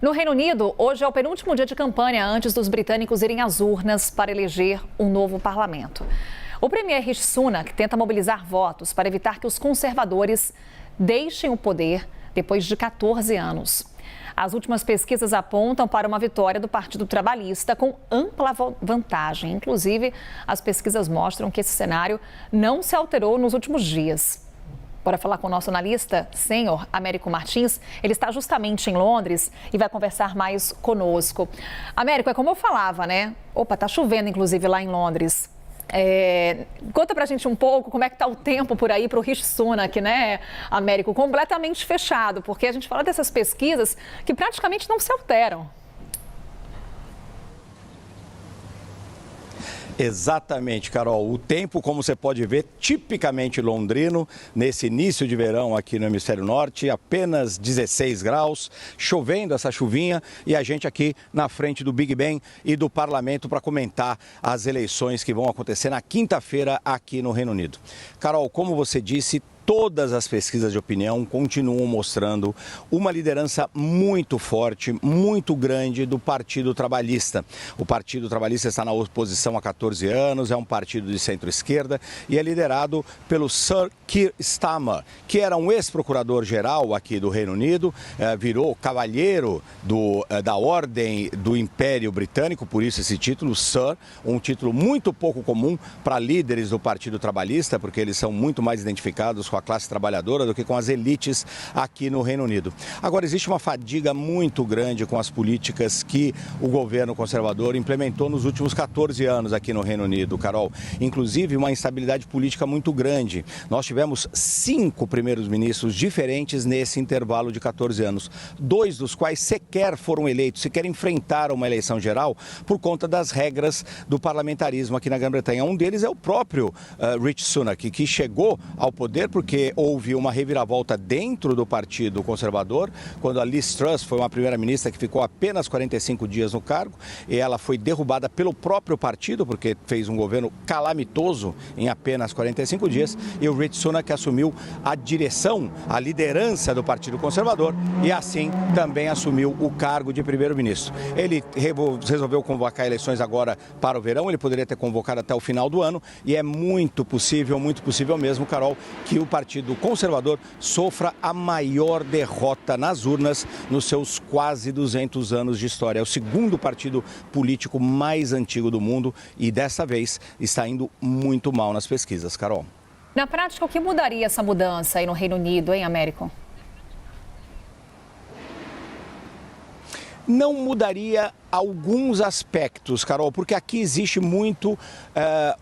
No Reino Unido, hoje é o penúltimo dia de campanha antes dos britânicos irem às urnas para eleger um novo parlamento. O premier Rishi Sunak tenta mobilizar votos para evitar que os conservadores deixem o poder depois de 14 anos. As últimas pesquisas apontam para uma vitória do Partido Trabalhista com ampla vantagem. Inclusive, as pesquisas mostram que esse cenário não se alterou nos últimos dias. Bora falar com o nosso analista, senhor Américo Martins. Ele está justamente em Londres e vai conversar mais conosco. Américo, é como eu falava, né? Opa, tá chovendo, inclusive, lá em Londres. Conta pra gente um pouco como é que tá o tempo por aí para o Rishi Sunak, né, Américo? Completamente fechado, porque a gente fala dessas pesquisas que praticamente não se alteram. Exatamente, Carol. O tempo, como você pode ver, tipicamente londrino, nesse início de verão aqui no Hemisfério Norte, apenas 16 graus, chovendo essa chuvinha e a gente aqui na frente do Big Ben e do Parlamento para comentar as eleições que vão acontecer na quinta-feira aqui no Reino Unido. Carol, como você disse, todas as pesquisas de opinião continuam mostrando uma liderança muito forte, muito grande do Partido Trabalhista. O Partido Trabalhista está na oposição há 14 anos, é um partido de centro-esquerda e é liderado pelo Sir Keir Starmer, que era um ex-procurador-geral aqui do Reino Unido, virou cavalheiro da Ordem do Império Britânico, por isso esse título, Sir, um título muito pouco comum para líderes do Partido Trabalhista, porque eles são muito mais identificados com a classe trabalhadora do que com as elites aqui no Reino Unido. Agora, existe uma fadiga muito grande com as políticas que o governo conservador implementou nos últimos 14 anos aqui no Reino Unido, Carol. Inclusive, uma instabilidade política muito grande. Nós tivemos 5 primeiros ministros diferentes nesse intervalo de 14 anos, 2 dos quais sequer foram eleitos, sequer enfrentaram uma eleição geral por conta das regras do parlamentarismo aqui na Grã-Bretanha. Um deles é o próprio Rishi Sunak, que chegou ao poder porque houve uma reviravolta dentro do Partido Conservador, quando a Liz Truss foi uma primeira-ministra que ficou apenas 45 dias no cargo, e ela foi derrubada pelo próprio partido, porque fez um governo calamitoso em apenas 45 dias, e o Rishi Sunak assumiu a direção, a liderança do Partido Conservador, e assim também assumiu o cargo de primeiro-ministro. Ele resolveu convocar eleições agora para o verão, ele poderia ter convocado até o final do ano, e é muito possível mesmo, Carol, que o Partido Conservador sofra a maior derrota nas urnas nos seus quase 200 anos de história. É o segundo partido político mais antigo do mundo e dessa vez está indo muito mal nas pesquisas, Carol. Na prática, o que mudaria essa mudança aí no Reino Unido, hein, Américo? Não mudaria alguns aspectos, Carol, porque aqui existe muito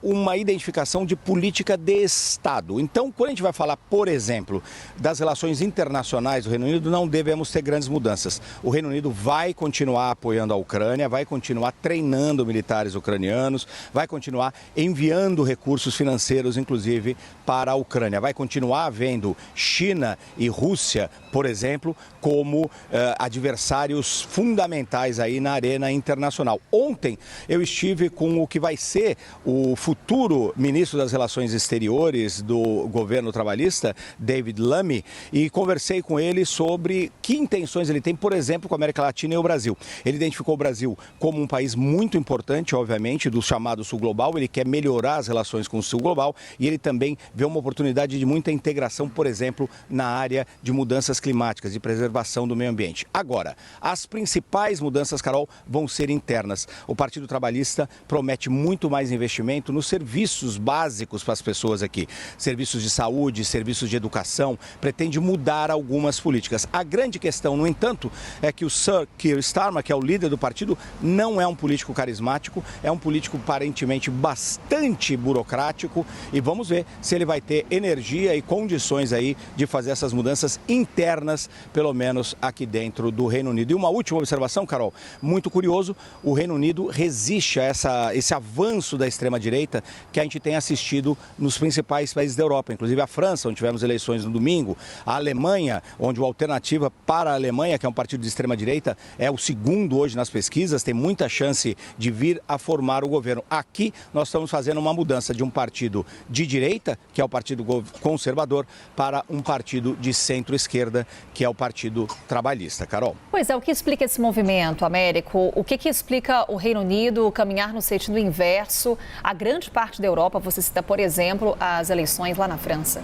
uma identificação de política de Estado. Então, quando a gente vai falar, por exemplo, das relações internacionais do Reino Unido, não devemos ter grandes mudanças. O Reino Unido vai continuar apoiando a Ucrânia, vai continuar treinando militares ucranianos, vai continuar enviando recursos financeiros, inclusive, para a Ucrânia. Vai continuar havendo China e Rússia, por exemplo, como adversários fundamentais aí na arena internacional. Ontem eu estive com o que vai ser o futuro ministro das Relações Exteriores do governo trabalhista, David Lammy, e conversei com ele sobre que intenções ele tem, por exemplo, com a América Latina e o Brasil. Ele identificou o Brasil como um país muito importante, obviamente, do chamado Sul Global. Ele quer melhorar as relações com o Sul Global e ele também vê uma oportunidade de muita integração, por exemplo, na área de mudanças climáticas, de preservação do meio ambiente. Agora, as principais mudanças, Carol, vão ser internas. O Partido Trabalhista promete muito mais investimento nos serviços básicos para as pessoas aqui. Serviços de saúde, serviços de educação, pretende mudar algumas políticas. A grande questão, no entanto, é que o Sir Keir Starmer, que é o líder do partido, não é um político carismático, é um político aparentemente bastante burocrático e vamos ver se ele vai ter energia e condições aí de fazer essas mudanças internas, pelo menos aqui dentro do Reino Unido. E uma última observação, Carol, muito curiosa. curioso, o Reino Unido resiste a esse avanço da extrema-direita que a gente tem assistido nos principais países da Europa, inclusive a França, onde tivemos eleições no domingo, a Alemanha, onde o Alternativa para a Alemanha, que é um partido de extrema-direita, é o segundo hoje nas pesquisas, tem muita chance de vir a formar o governo. Aqui nós estamos fazendo uma mudança de um partido de direita, que é o Partido Conservador, para um partido de centro-esquerda, que é o Partido Trabalhista. Carol. Pois é, o que explica esse movimento, Américo? O que explica o Reino Unido caminhar no sentido inverso a grande parte da Europa? Você cita, por exemplo, as eleições lá na França.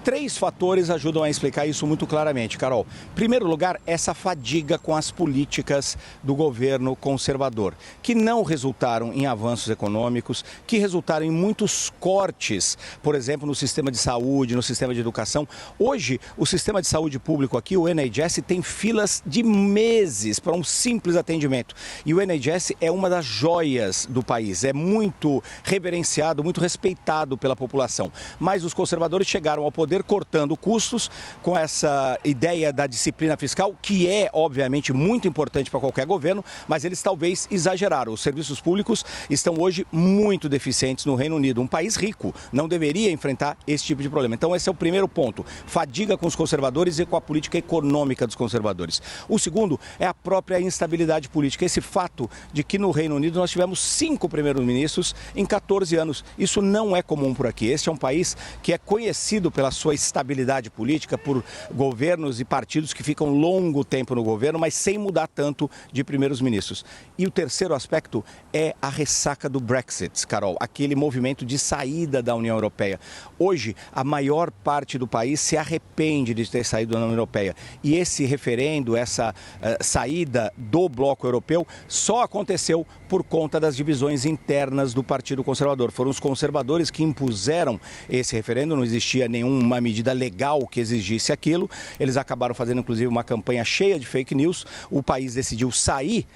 Três fatores ajudam a explicar isso muito claramente, Carol. Em primeiro lugar, essa fadiga com as políticas do governo conservador, que não resultaram em avanços econômicos, que resultaram em muitos cortes, por exemplo, no sistema de saúde, no sistema de educação. Hoje, o sistema de saúde público aqui, o NHS, tem filas de meses para um simples atendimento. E o NHS é uma das joias do país, é muito reverenciado, muito respeitado pela população. Mas os conservadores chegaram ao poder cortando custos com essa ideia da disciplina fiscal, que é, obviamente, muito importante para qualquer governo, mas eles talvez exageraram. Os serviços públicos estão hoje muito deficientes no Reino Unido. Um país rico não deveria enfrentar esse tipo de problema. Então, esse é o primeiro ponto. Fadiga com os conservadores e com a política econômica dos conservadores. O segundo é a própria instabilidade política. Esse fato de que no Reino Unido nós tivemos 5 primeiros-ministros em 14 anos. Isso não é comum por aqui. Este é um país que é conhecido pela sua estabilidade política, por governos e partidos que ficam longo tempo no governo, mas sem mudar tanto de primeiros ministros. E o terceiro aspecto é a ressaca do Brexit, Carol, aquele movimento de saída da União Europeia. Hoje, a maior parte do país se arrepende de ter saído da União Europeia. E esse referendo, essa saída do bloco europeu, só aconteceu por conta das divisões internas do Partido Conservador. Foram os conservadores que impuseram esse referendo, não existia nenhuma medida legal que exigisse aquilo. Eles acabaram fazendo, inclusive, uma campanha cheia de fake news. O país decidiu sair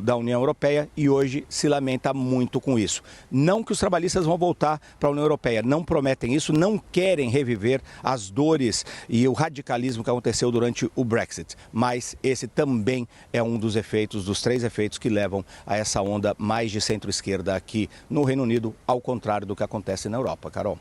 da União Europeia e hoje se lamenta muito com isso. Não que os trabalhistas vão voltar para a União Europeia, não prometem isso, não querem reviver as dores e o radicalismo que aconteceu durante o Brexit. Mas esse também é um dos efeitos, dos 3 efeitos que levam a essa onda mais de centro-esquerda aqui no Reino Unido, ao contrário do que acontece na Europa, Carol.